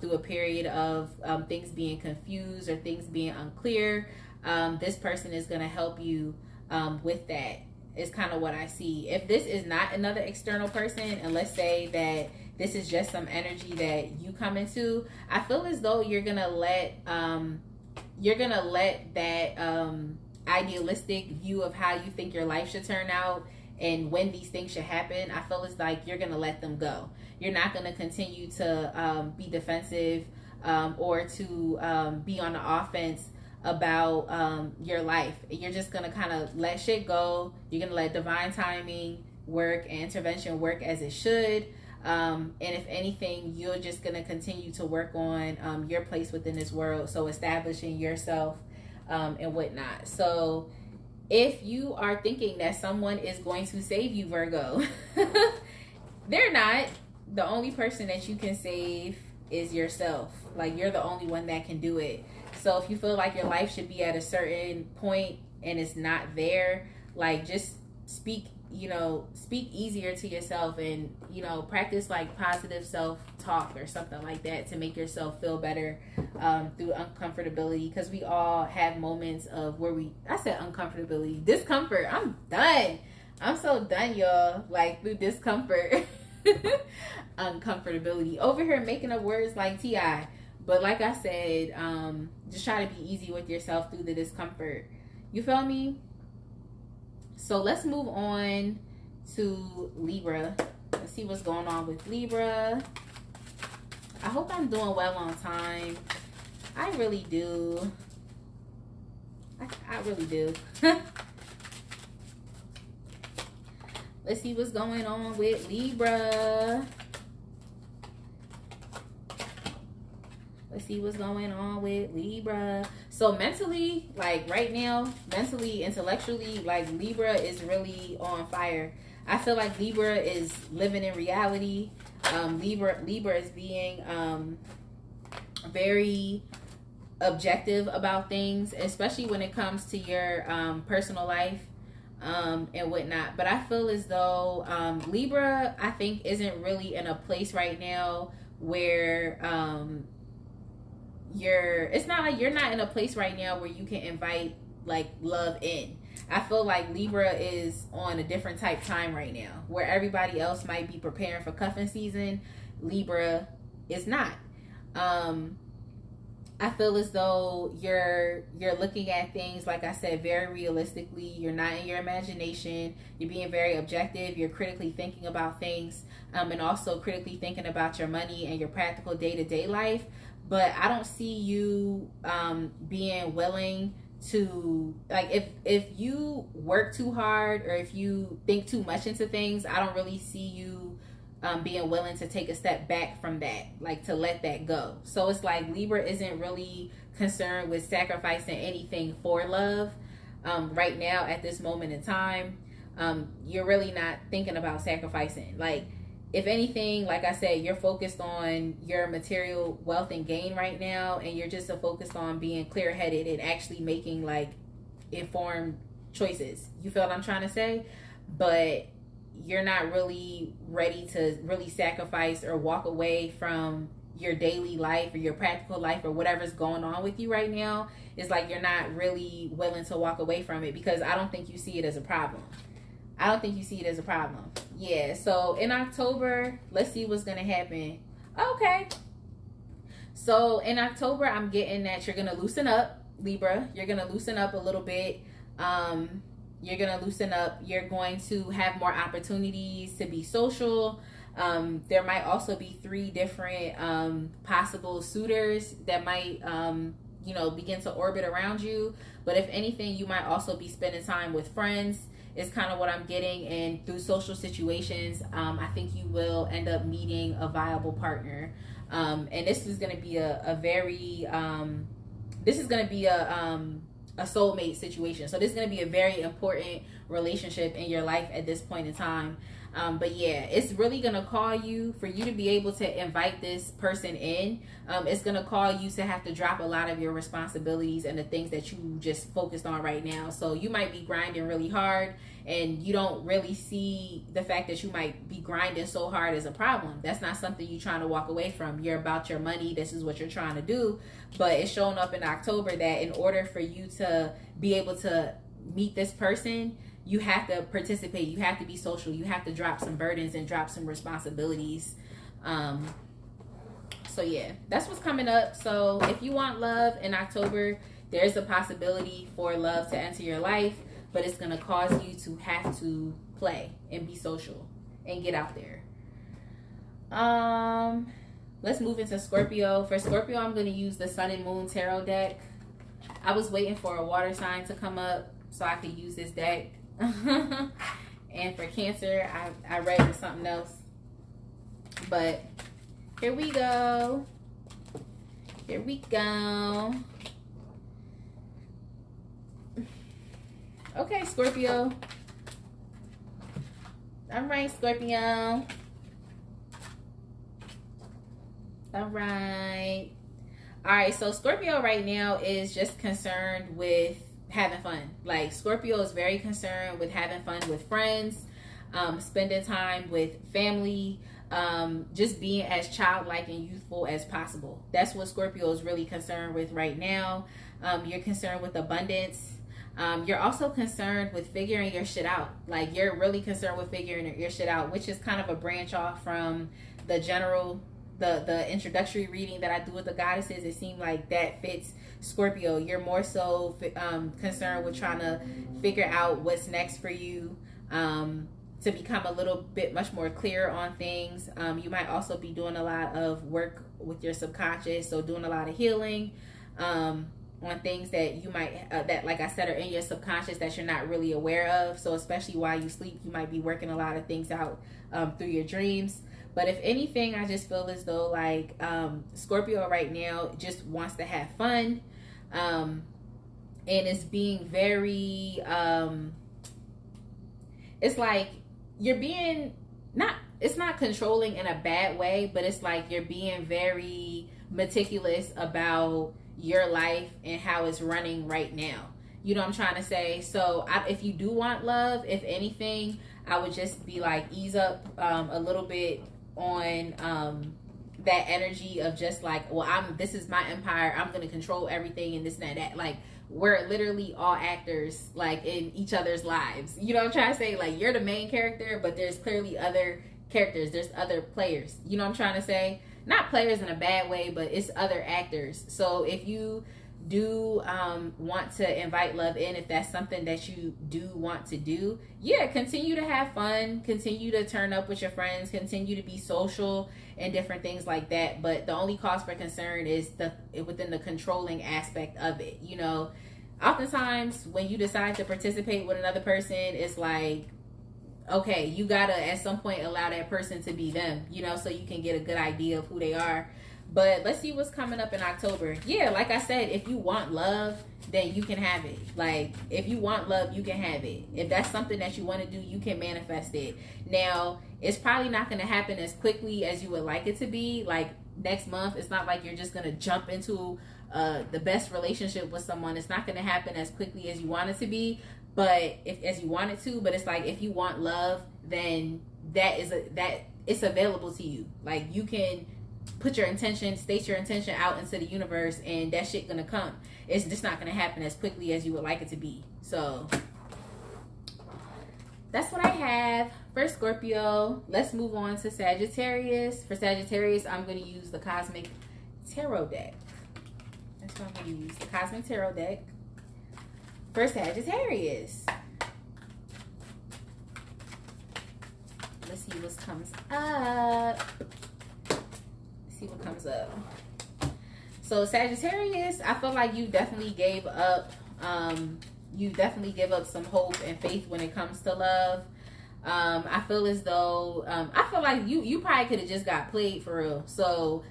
through a period of things being confused or things being unclear. This person is going to help you with that, is kind of what I see. If this is not another external person, and let's say that this is just some energy that you come into, I feel as though you're going to let that idealistic view of how you think your life should turn out and when these things should happen, I feel it's like you're going to let them go. You're not going to continue to be defensive or to be on the offense about your life. You're just going to kind of let shit go. You're going to let divine timing work and intervention work as it should. And if anything, you're just going to continue to work on your place within this world. So establishing yourself and whatnot. So if you are thinking that someone is going to save you, Virgo, they're not. The only person that you can save is yourself. Like, you're the only one that can do it. So if you feel like your life should be at a certain point and it's not there, like, just speak easier to yourself and, practice like positive self-talk or something like that to make yourself feel better through uncomfortability. Because we all have moments of I said uncomfortability, discomfort. I'm done. I'm so done, y'all. Like, through discomfort. Uncomfortability. Over here making up words like T.I. But like I said, just try to be easy with yourself through the discomfort. You feel me? So let's move on to Libra. Let's see what's going on with Libra. I hope I'm doing well on time. I really do. I really do. Let's see what's going on with Libra. Let's see what's going on with Libra. So mentally, like right now, mentally, intellectually, like Libra is really on fire. I feel like Libra is living in reality. Libra is being very objective about things, especially when it comes to your personal life and whatnot. But I feel as though Libra, I think, isn't really in a place right now where it's not like you're not in a place right now where you can invite like love in. I feel like Libra is on a different type time right now, where everybody else might be preparing for cuffing season. Libra is not. I feel as though you're looking at things, like I said, very realistically. You're not in your imagination. You're being very objective. You're critically thinking about things, and also critically thinking about your money and your practical day-to-day life. But I don't see you being willing to, like, if you work too hard or if you think too much into things, I don't really see you being willing to take a step back from that, like to let that go. So it's like Libra isn't really concerned with sacrificing anything for love right now at this moment in time. You're really not thinking about sacrificing. Like, if anything, like I said, you're focused on your material wealth and gain right now, and you're just so focused on being clear-headed and actually making like informed choices. You feel what I'm trying to say? But you're not really ready to really sacrifice or walk away from your daily life or your practical life or whatever's going on with you right now. It's like you're not really willing to walk away from it, because I don't think you see it as a problem. I don't think you see it as a problem. Yeah, so in October, let's see what's going to happen. Okay. So in October, I'm getting that you're going to loosen up, Libra. You're going to loosen up a little bit. You're going to loosen up. You're going to have more opportunities to be social. There might also be 3 different possible suitors that might, begin to orbit around you. But if anything, you might also be spending time with friends. Is kind of what I'm getting. And through social situations, I think you will end up meeting a viable partner. And this is going to be a soulmate situation. So this is going to be a very important relationship in your life at this point in time. But yeah, it's really going to call you, for you to be able to invite this person in. It's going to call you to have to drop a lot of your responsibilities and the things that you just focused on right now. So you might be grinding really hard, and you don't really see the fact that you might be grinding so hard as a problem. That's not something you're trying to walk away from. You're about your money. This is what you're trying to do. But it's showing up in October that in order for you to be able to meet this person, you have to participate. You have to be social. You have to drop some burdens and drop some responsibilities. So yeah, that's what's coming up. So if you want love in October, there's a possibility for love to enter your life, but it's going to cause you to have to play and be social and get out there. Let's move into Scorpio. For Scorpio, I'm going to use the Sun and Moon Tarot deck. I was waiting for a water sign to come up so I could use this deck. And for Cancer, I read with something else. But here we go. Here we go. Okay, Scorpio. All right, Scorpio. All right. All right, so Scorpio right now is just concerned with having fun. Like, Scorpio is very concerned with having fun with friends, spending time with family, just being as childlike and youthful as possible. That's what Scorpio is really concerned with right now. You're concerned with abundance. You're also concerned with figuring your shit out. Like, you're really concerned with figuring your shit out, which is kind of a branch off from the general, the introductory reading that I do with the goddesses. It seemed like that fits Scorpio. You're more so concerned with trying to figure out what's next for you, to become a little bit much more clear on things. You might also be doing a lot of work with your subconscious, so doing a lot of healing on things that you might that, like I said, are in your subconscious that you're not really aware of. So especially while you sleep, you might be working a lot of things out through your dreams. But if anything, I just feel as though like Scorpio right now just wants to have fun, and is being very it's like you're being not, it's not controlling in a bad way, but it's like you're being very meticulous about your life and how it's running right now. You know what I'm trying to say? So if you do want love, if anything, I would just be like, ease up a little bit on that energy of just like, well, this is my empire, I'm gonna control everything and this and that. Like, we're literally all actors, like, in each other's lives. You know what I'm trying to say? Like, you're the main character, but there's clearly other characters, there's other players. You know what I'm trying to say? Not players in a bad way, but it's other actors. So if you do want to invite love in, if that's something that you do want to do, yeah, continue to have fun, continue to turn up with your friends, continue to be social and different things like that. But the only cause for concern is within the controlling aspect of it. You know, oftentimes when you decide to participate with another person, it's like, okay, you gotta at some point allow that person to be them, you know, so you can get a good idea of who they are. But let's see what's coming up in October. Yeah, like I said, if you want love, then you can have it. Like, if you want love, you can have it. If that's something that you want to do, you can manifest it. Now, it's probably not going to happen as quickly as you would like it to be. Like, next month, it's not like you're just going to jump into the best relationship with someone. It's not going to happen as quickly as you want it to be, but as you want it to. But it's like, if you want love, then that it's available to you. Like, you can put your intention, state your intention out into the universe, and that shit gonna come. It's just not gonna happen as quickly as you would like it to be. So that's what I have for Scorpio. Let's move on to Sagittarius. For Sagittarius, I'm gonna use the Cosmic Tarot deck. That's what I'm gonna use, the Cosmic Tarot deck for Sagittarius. Let's see what comes up. See what comes up. So Sagittarius, I feel like you definitely gave up you definitely give up some hope and faith when it comes to love. I feel as though I feel like you probably could have just got played for real. So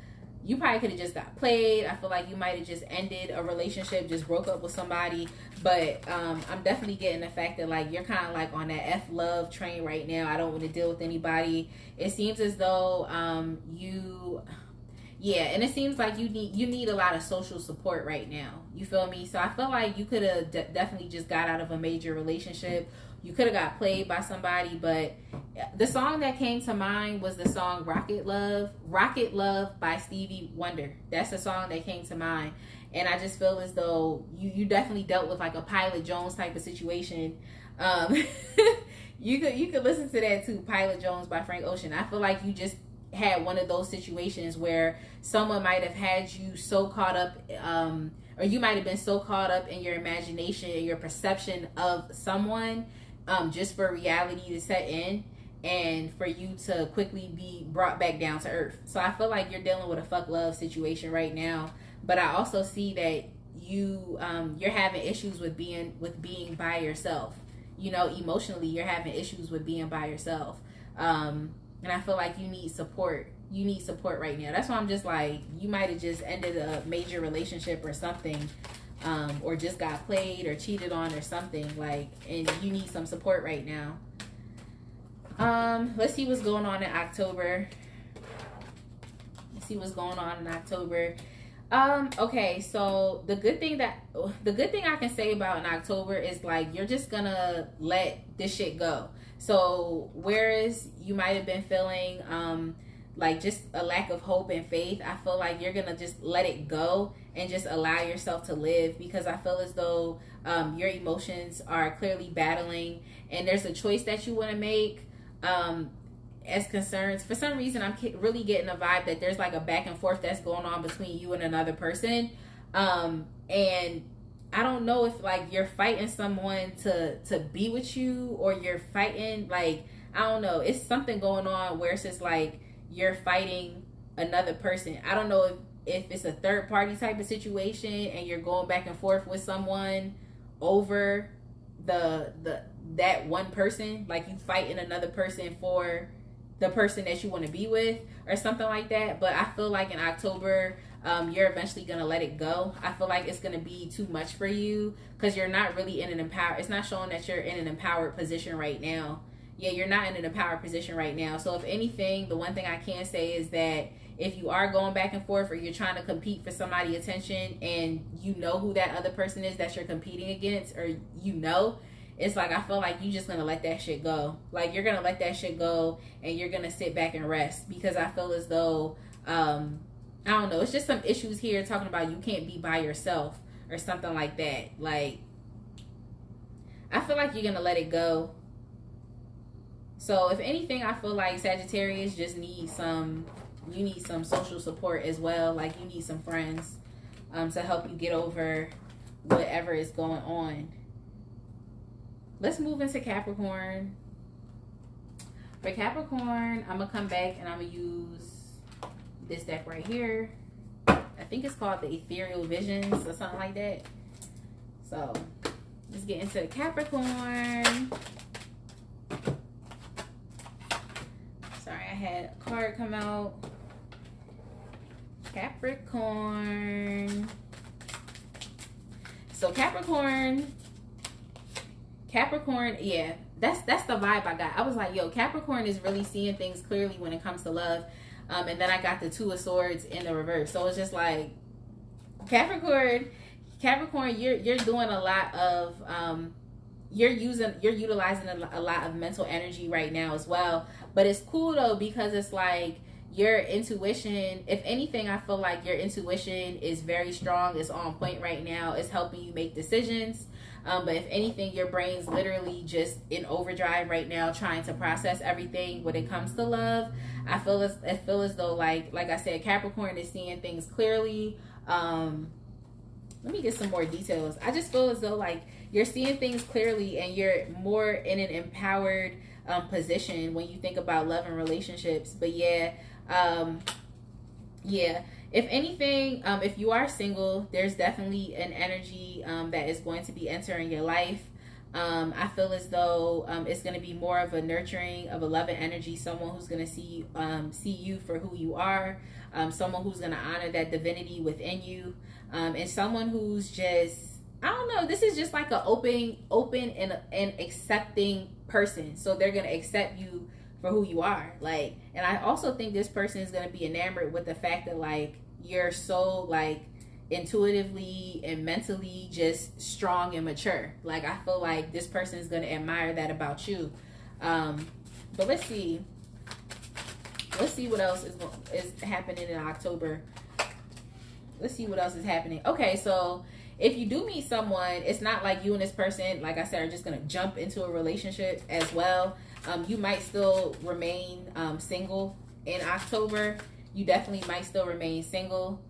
you probably could have just got played. I feel like you might have just ended a relationship, just broke up with somebody. But I'm definitely getting the fact that like you're kind of like on that F love train right now. I don't want to deal with anybody. It seems as though yeah, and it seems like you need a lot of social support right now. You feel me? So I feel like you could have definitely just got out of a major relationship. You could have got played by somebody, but the song that came to mind was the song Rocket Love by Stevie Wonder. That's the song that came to mind. And I just feel as though you definitely dealt with like a Pilot Jones type of situation. You could listen to that too, Pilot Jones by Frank Ocean. I feel like you just had one of those situations where someone might have had you so caught up, or you might have been so caught up in your imagination and your perception of someone, just for reality to set in and for you to quickly be brought back down to earth. So I feel like you're dealing with a fuck love situation right now, but I also see that you're having issues with being by yourself. You know, emotionally you're having issues with being by yourself. And I feel like you need support. You need support right now. That's why I'm just like, you might have just ended a major relationship or something, or just got played or cheated on or something, like, and you need some support right now. Let's see what's going on in October. Okay, so the good thing I can say about in October is like you're just gonna let this shit go. So whereas you might have been feeling like just a lack of hope and faith, I feel like you're gonna just let it go and just allow yourself to live, because I feel as though your emotions are clearly battling and there's a choice that you want to make. As concerns, for some reason I'm really getting a vibe that there's like a back and forth that's going on between you and another person, and I don't know if like you're fighting someone to be with you, or you're fighting, like, I don't know, it's something going on where it's just like you're fighting another person. I don't know if it's a third party type of situation and you're going back and forth with someone over the that one person, like you fighting another person for the person that you want to be with or something like that. But I feel like in October, you're eventually gonna let it go. I feel like it's gonna be too much for you because you're not really in an empowered, it's not showing that you're in an empowered position right now. Yeah, you're not in an empowered position right now. So if anything, the one thing I can say is that if you are going back and forth or you're trying to compete for somebody's attention and you know who that other person is that you're competing against, or you know, it's like I feel like you just gonna let that shit go. Like you're gonna let that shit go and you're gonna sit back and rest, because I feel as though I don't know, it's just some issues here talking about you can't be by yourself or something like that. Like I feel like you're gonna let it go. So if anything, I feel like Sagittarius just need some, you need some social support as well. Like you need some friends to help you get over whatever is going on. Let's move into Capricorn. For Capricorn, I'm going to come back and I'm going to use this deck right here. I think it's called the Ethereal Visions or something like that. So let's get into Capricorn. Sorry, I had a card come out. Capricorn. So Capricorn, yeah, that's the vibe I got. I was like, yo, Capricorn is really seeing things clearly when it comes to love. And then I got the Two of Swords in the reverse. So it's just like Capricorn, you're doing a lot of you're utilizing a lot of mental energy right now as well. But it's cool though, because it's like your intuition, if anything, I feel like your intuition is very strong. It's on point right now. It's helping you make decisions. But if anything, your brain's literally just in overdrive right now, trying to process everything when it comes to love. I feel as though, like I said, Capricorn is seeing things clearly. Let me get some more details. I just feel as though like you're seeing things clearly and you're more in an empowered position when you think about love and relationships. But yeah, if anything, if you are single, there's definitely an energy that is going to be entering your life. I feel as though it's going to be more of a nurturing, of a loving energy, someone who's going to see you for who you are, someone who's going to honor that divinity within you, and someone who's just, I don't know, this is just like an open and accepting person. So they're going to accept you for who you are. Like, and I also think this person is going to be enamored with the fact that like you're so like intuitively and mentally just strong and mature. Like I feel like this person is going to admire that about you. But let's see what else is happening in October. Let's see what else is happening. Okay, so if you do meet someone, it's not like you and this person, like I said, are just going to jump into a relationship as well. You might still remain single in October. You definitely might still remain single.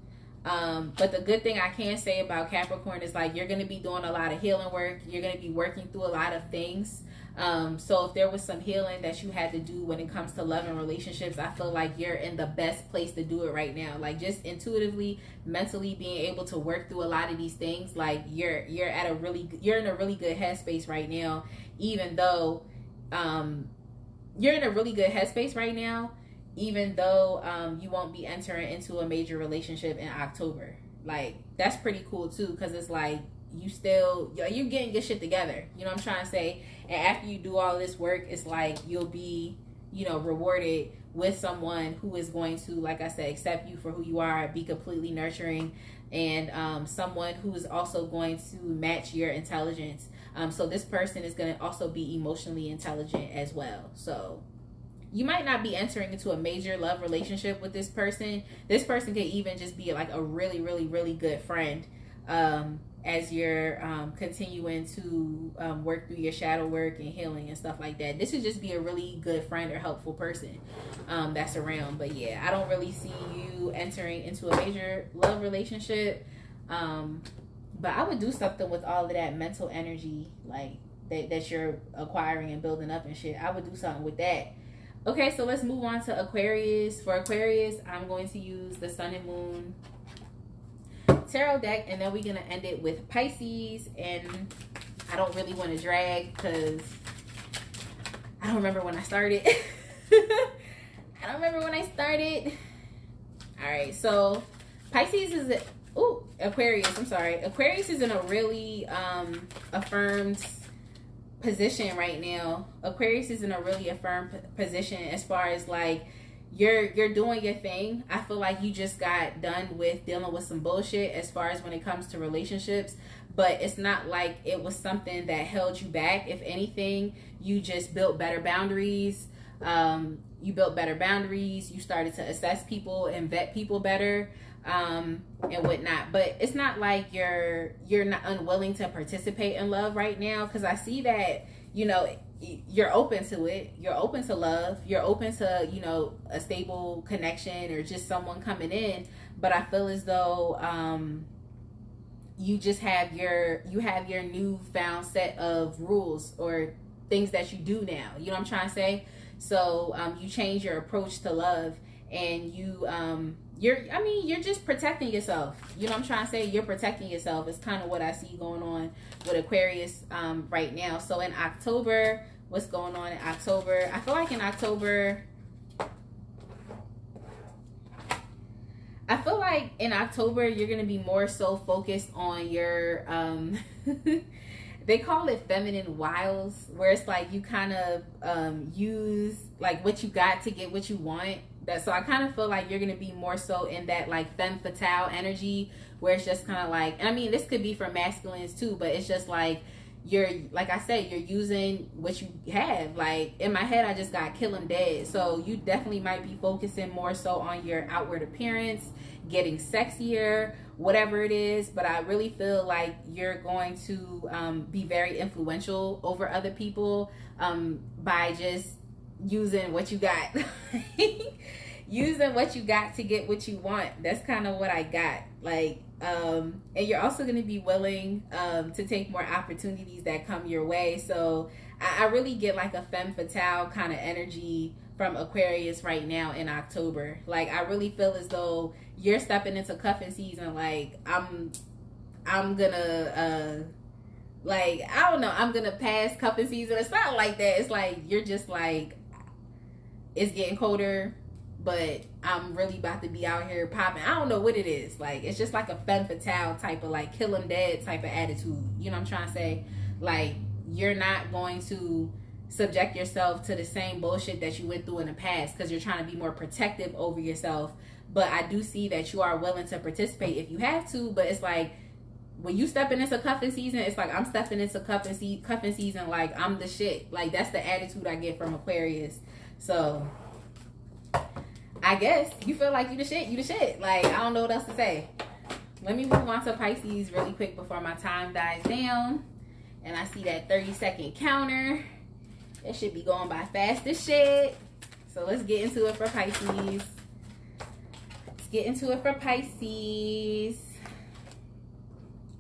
But the good thing I can say about Capricorn is like you're going to be doing a lot of healing work. You're going to be working through a lot of things. So if there was some healing that you had to do when it comes to love and relationships, I feel like you're in the best place to do it right now. Like just intuitively, mentally being able to work through a lot of these things. Like you're in a really good headspace right now, even though you're in a really good headspace right now, even though you won't be entering into a major relationship in October. Like that's pretty cool too, because it's like you're getting good shit together. You know what I'm trying to say? And after you do all this work, it's like you'll be, rewarded with someone who is going to, like I said, accept you for who you are, be completely nurturing, and someone who is also going to match your intelligence. So this person is going to also be emotionally intelligent as well. So you might not be entering into a major love relationship with this person. This person could even just be like a really, really, really good friend as you're continuing to work through your shadow work and healing and stuff like that. This would just be a really good friend or helpful person that's around. But yeah, I don't really see you entering into a major love relationship. But I would do something with all of that mental energy. Like that you're acquiring and building up and shit. I would do something with that. Okay, so let's move on to Aquarius. For Aquarius, I'm going to use the Sun and Moon tarot deck, and then we're gonna end it with Pisces. And I don't really want to drag because I don't remember when I started. I don't remember when I started. All right, so Pisces is Aquarius. I'm sorry. Aquarius is in a really affirmed position right now. Aquarius is in a really affirmed position as far as like you're doing your thing. I feel like you just got done with dealing with some bullshit as far as when it comes to relationships, but it's not like it was something that held you back. If anything, you just built better boundaries. You built better boundaries. You started to assess people and vet people better, and whatnot. But it's not like you're not unwilling to participate in love right now, because I see that, you know, you're open to it. You're open to love. You're open to, you know, a stable connection or just someone coming in. But I feel as though you just have your newfound set of rules or things that you do now. You know what I'm trying to say? So you change your approach to love, and you're just protecting yourself. You know what I'm trying to say? You're protecting yourself. It's kind of what I see going on with Aquarius right now. So in October, what's going on in October? I feel like in October, you're going to be more so focused on your they call it feminine wiles, where it's like you kind of use like what you got to get what you want. So I kind of feel like you're going to be more so in that like femme fatale energy, where it's just kind of like, and I mean, this could be for masculines too, but it's just like like I said, you're using what you have. Like in my head, I just got kill 'em dead. So you definitely might be focusing more so on your outward appearance, getting sexier, whatever it is. But I really feel like you're going to be very influential over other people by just using what you got. Using what you got to get what you want. That's kind of what I got. Like and you're also going to be willing to take more opportunities that come your way. So I really get like a femme fatale kind of energy from Aquarius right now in October. Like I really feel as though you're stepping into cuffing season. Like I'm gonna like, I don't know, I'm gonna pass cuffing season. It's not like that. It's like you're just like, it's getting colder, but I'm really about to be out here popping. I don't know what it is. Like it's just like a femme fatale type of like kill 'em dead type of attitude. You know what I'm trying to say? Like you're not going to subject yourself to the same bullshit that you went through in the past, because you're trying to be more protective over yourself. But I do see that you are willing to participate if you have to. But it's like when you stepping into cuffing season, it's like I'm stepping into cuffing season like I'm the shit. Like that's the attitude I get from Aquarius. So I guess you feel like you the shit. Like I don't know what else to say. Let me move on to Pisces really quick before my time dies down. And I see that 30-second counter. It should be going by fast as shit. So let's get into it for Pisces.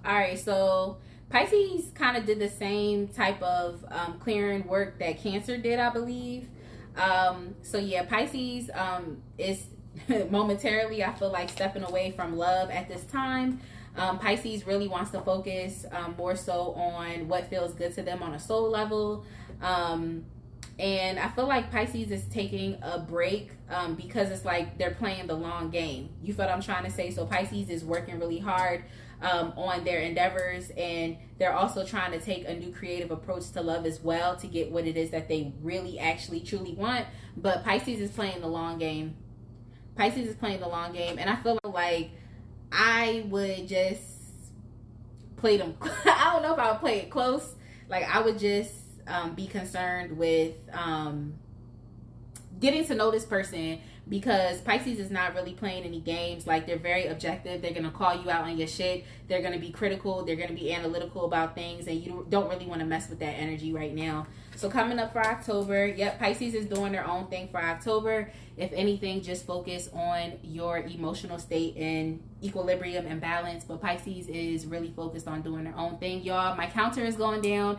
Alright, so Pisces kind of did the same type of clearing work that Cancer did, I believe. So yeah, Pisces is momentarily, I feel like, stepping away from love at this time. Pisces really wants to focus more so on what feels good to them on a soul level. And I feel like Pisces is taking a break because it's like they're playing the long game. You feel what I'm trying to say? So Pisces is working really hard on their endeavors, and they're also trying to take a new creative approach to love as well to get what it is that they really actually truly want. But Pisces is playing the long game. And I feel like I would just play them. I don't know if I would play it close. Like I would just be concerned with getting to know this person, because Pisces is not really playing any games. Like they're very objective. They're gonna call you out on your shit. They're gonna be critical. They're gonna be analytical about things, and you don't really want to mess with that energy right now. So coming up for October, yep, Pisces is doing their own thing for October. If anything, just focus on your emotional state and equilibrium and balance. But Pisces is really focused on doing their own thing, y'all. My counter is going down.